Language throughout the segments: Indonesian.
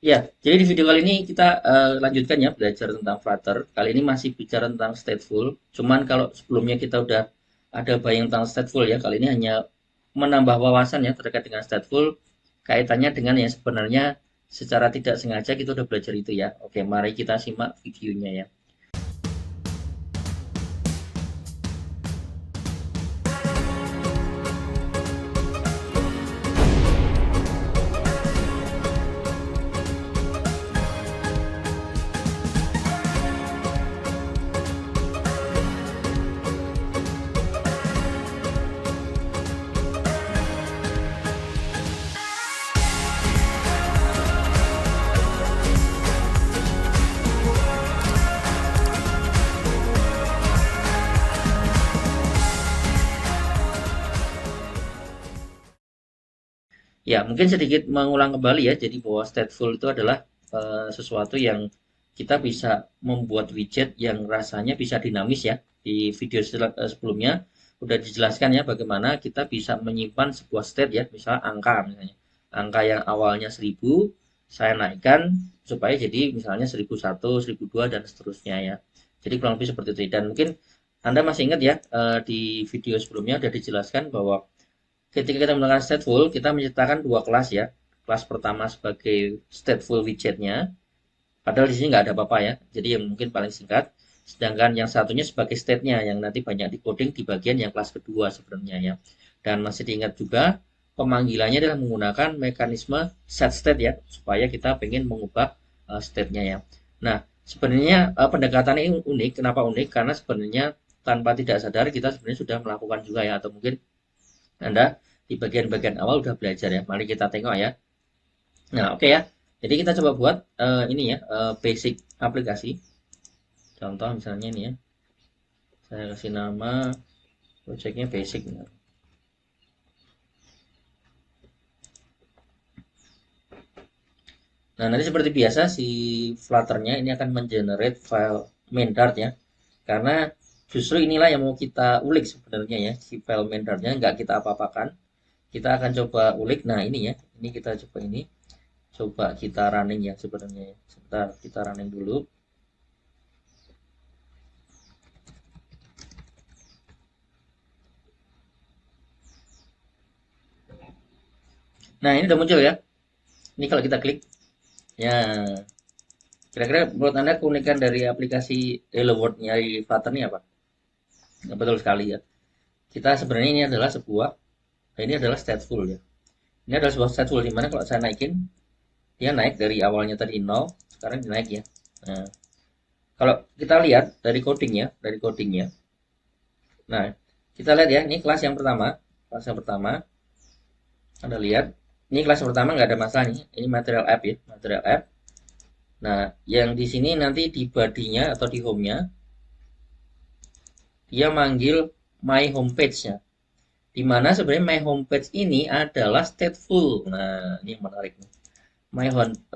Ya, jadi di video kali ini kita lanjutkan ya belajar tentang Flutter. Kali ini masih bicara tentang stateful. Cuman kalau sebelumnya kita udah ada bayang tentang stateful ya, kali ini hanya menambah wawasan ya terkait dengan stateful. Kaitannya dengan yang sebenarnya secara tidak sengaja kita udah belajar itu ya. Oke, mari kita simak videonya ya. Ya, mungkin sedikit mengulang kembali ya. Jadi bahwa stateful itu adalah sesuatu yang kita bisa membuat widget yang rasanya bisa dinamis ya. Di video sebelumnya udah dijelaskan ya bagaimana kita bisa menyimpan sebuah state ya, misalnya angka misalnya. Angka yang awalnya 1000 saya naikkan supaya jadi misalnya 1001, 1002 dan seterusnya ya. Jadi kurang lebih seperti itu. Dan mungkin Anda masih ingat ya di video sebelumnya udah dijelaskan bahwa ketika kita menggunakan stateful, kita menciptakan dua kelas ya. Kelas pertama sebagai stateful widgetnya, padahal di sini nggak ada apa-apa ya. Jadi yang mungkin paling singkat. Sedangkan yang satunya sebagai state-nya, yang nanti banyak di coding di bagian yang kelas kedua sebenarnya ya. Dan masih diingat juga, pemanggilannya adalah menggunakan mekanisme set state ya, supaya kita pengen mengubah state-nya ya. Nah, sebenarnya pendekatan ini unik. Kenapa unik? Karena sebenarnya tanpa tidak sadar kita sebenarnya sudah melakukan juga ya, atau mungkin anda di bagian-bagian awal udah belajar ya. Mari kita tengok ya. Nah, oke ya. Jadi kita coba buat ini ya, basic aplikasi. Contoh misalnya ini ya. Saya kasih nama projectnya basic. Nah, nanti seperti biasa si Flutter-nya ini akan mengenerate file main dart ya. Karena justru inilah yang mau kita ulik sebenarnya ya. Si file main dart-nya nggak kita apa-apakan. Kita akan coba ulik. Nah, ini ya. Ini kita coba ini. Coba kita running ya sebenarnya ya. Sebentar, kita running dulu. Nah, ini udah muncul ya. Ini kalau kita klik. Ya, kira-kira menurut Anda keunikan dari aplikasi Hello World-nya di Flutter ini apa? Ya, betul sekali ya. Kita sebenarnya ini adalah stateful ya. Ini adalah sebuah stateful di mana kalau saya naikin, dia naik dari awalnya tadi 0, sekarang naik ya. Nah, kalau kita lihat dari codingnya. Nah, kita lihat ya, ini kelas yang pertama, kelas yang pertama. Anda lihat, ini kelas yang pertama nggak ada masalah nih. Ini material app ya, material app. Nah, yang di sini nanti di body-nya atau di home-nya, dia manggil my homepage-nya. Di mana sebenarnya my homepage ini adalah stateful. Nah, ini yang menarik nih. My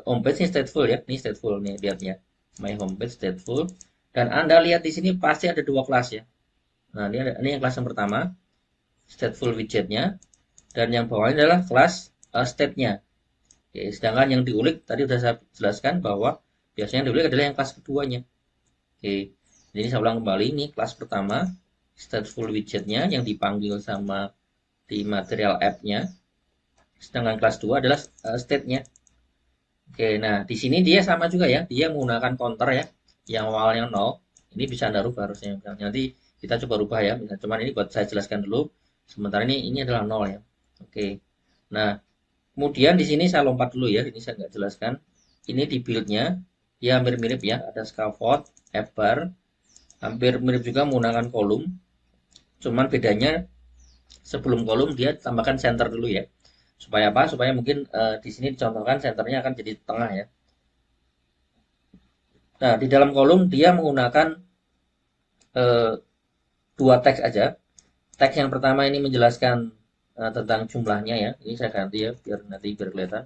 homepage ini stateful ya. Ini stateful nih, lihat ya. My homepage stateful. Dan Anda lihat di sini pasti ada dua kelas ya. Nah, ini yang kelas yang pertama, stateful widgetnya. Dan yang bawahnya adalah kelas state-nya. Oke, sedangkan yang diulik tadi sudah saya jelaskan bahwa biasanya yang diulik adalah yang kelas keduanya. Oke, jadi saya ulang kembali ini kelas pertama stateful widgetnya yang dipanggil sama di material app-nya. Sedangkan kelas 2 adalah state-nya. Oke, nah di sini dia sama juga ya. Dia menggunakan counter ya, yang awalnya 0. Ini bisa Anda rubah harusnya. Nanti kita coba rubah ya. Cuman ini buat saya jelaskan dulu. Sementara ini adalah 0 ya. Oke. Nah, kemudian di sini saya lompat dulu ya. Ini saya nggak jelaskan. Ini di build-nya. Ya hampir mirip ya. Ada scaffold, app bar. Hampir mirip juga menggunakan kolom. Cuman bedanya sebelum kolom dia tambahkan center dulu ya. Supaya apa? Supaya mungkin di sini dicontohkan senternya akan jadi tengah ya. Nah, di dalam kolom dia menggunakan eh, dua teks aja. Teks yang pertama ini menjelaskan tentang jumlahnya ya. Ini saya ganti ya biar kelihatan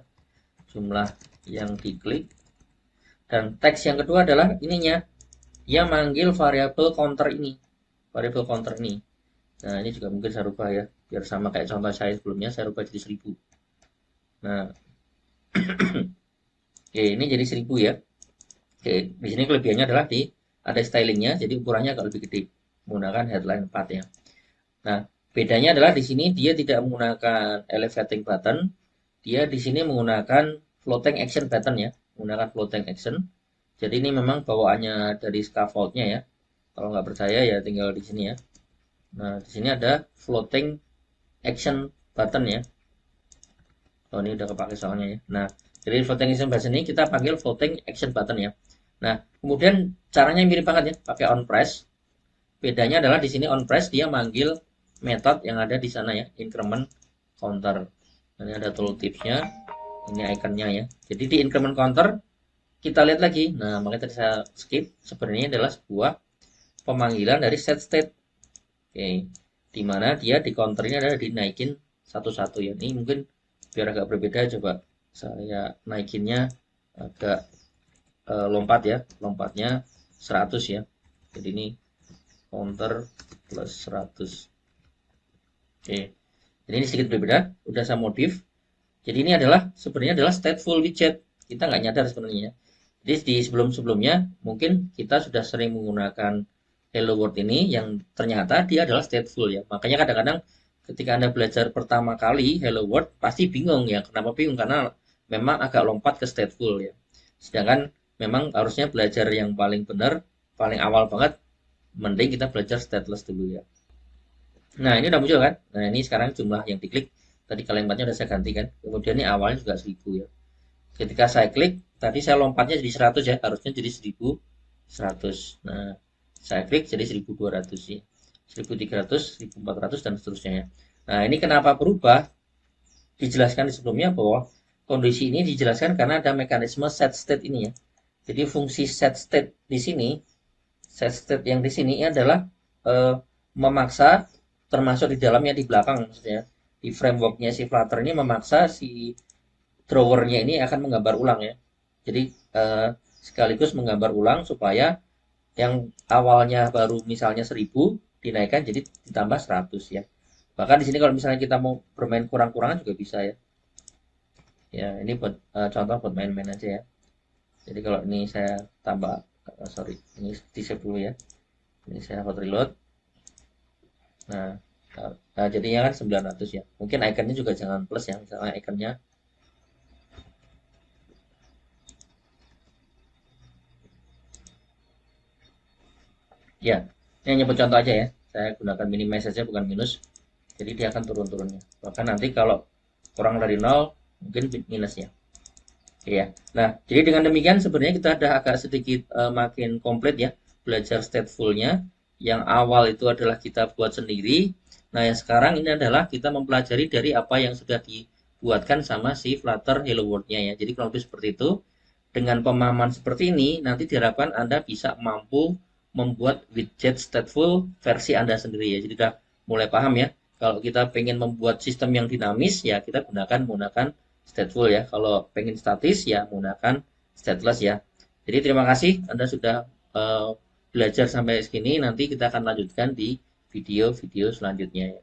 jumlah yang diklik. Dan teks yang kedua adalah ininya. Dia manggil variabel counter ini. Variabel counter ini. Nah, ini juga mungkin saya rubah ya. Biar sama kayak contoh saya sebelumnya, saya rubah jadi 1000. Nah, Oke, ini jadi 1000 ya. Oke, di sini kelebihannya adalah ada stylingnya, jadi ukurannya agak lebih gede menggunakan headline 4 ya. Nah, bedanya adalah di sini dia tidak menggunakan elevating button, dia di sini menggunakan floating action button ya, menggunakan floating action. Jadi ini memang bawaannya dari scaffoldnya ya. Kalau nggak percaya ya tinggal di sini ya. Nah, di sini ada floating action button ya. Oh, ini udah kepake soalnya ya. Nah, jadi floating action button ini kita panggil floating action button ya. Nah, kemudian caranya mirip banget ya, pakai on press. Bedanya adalah di sini on press dia manggil method yang ada di sana ya, increment counter. Ini ada tooltipsnya, ini ikonnya ya. Jadi di increment counter kita lihat lagi. Nah, makanya tadi saya skip. Sebenarnya adalah sebuah pemanggilan dari set state. Oke, di mana dia di counternya adalah dinaikin satu-satu ya. Ini mungkin biar agak berbeda, coba saya naikinnya agak lompat ya, lompatnya 100 ya. Jadi ini counter plus 100. Oke, jadi ini sedikit berbeda, udah saya modif. Jadi ini adalah sebenarnya adalah stateful widget. Kita nggak nyadar sebenarnya. Jadi di sebelum-sebelumnya mungkin kita sudah sering menggunakan Hello World ini yang ternyata dia adalah stateful ya. Makanya kadang-kadang ketika Anda belajar pertama kali Hello World pasti bingung ya. Kenapa bingung? Karena memang agak lompat ke stateful ya. Sedangkan memang harusnya belajar yang paling benar, paling awal banget, mending kita belajar stateless dulu ya. Nah, ini udah muncul kan? Nah, ini sekarang jumlah yang diklik. Tadi kalimatnya udah saya ganti kan. Kemudian ini awalnya juga 1000 ya. Ketika saya klik, tadi saya lompatnya jadi 100 ya. Harusnya jadi 1100. Nah, saya klik jadi 1200 ya. 1300, 1400 dan seterusnya ya. Nah, ini kenapa berubah? Dijelaskan di sebelumnya bahwa kondisi ini dijelaskan karena ada mekanisme set state ini ya. Jadi fungsi set state di sini, set state yang di sini adalah memaksa, termasuk di dalamnya di belakang maksudnya, di frameworknya si Flutter ini memaksa si drawernya ini akan menggambar ulang ya. Jadi sekaligus menggambar ulang supaya yang awalnya baru misalnya 1000 dinaikkan jadi ditambah 100 ya. Bahkan di sini kalau misalnya kita mau bermain kurang-kurangan juga bisa ya. Ya, ini buat contoh buat main-main aja ya. Jadi kalau ini saya tambah, sorry, ini di save dulu ya. Ini saya hot reload. Nah, jadinya kan 900 ya. Mungkin ikonnya juga jangan plus ya, misalnya ikonnya. Ya, ini hanya contoh aja ya. Saya gunakan minimize saja bukan minus. Jadi dia akan turun-turunnya. Bahkan nanti kalau kurang dari 0, mungkin minus ya. Ya. Nah, jadi dengan demikian sebenarnya kita ada agak sedikit makin komplit ya belajar statefulnya. Yang awal itu adalah kita buat sendiri. Nah, yang sekarang ini adalah kita mempelajari dari apa yang sudah dibuatkan sama si Flutter Hello World-nya ya. Jadi kurang lebih seperti itu. Dengan pemahaman seperti ini, nanti diharapkan Anda bisa mampu membuat widget stateful versi Anda sendiri ya. Jadi sudah mulai paham ya. Kalau kita pengen membuat sistem yang dinamis, ya kita menggunakan stateful ya. Kalau pengen statis, ya menggunakan stateless ya. Jadi terima kasih Anda sudah belajar sampai sini. Nanti kita akan lanjutkan di video-video selanjutnya ya.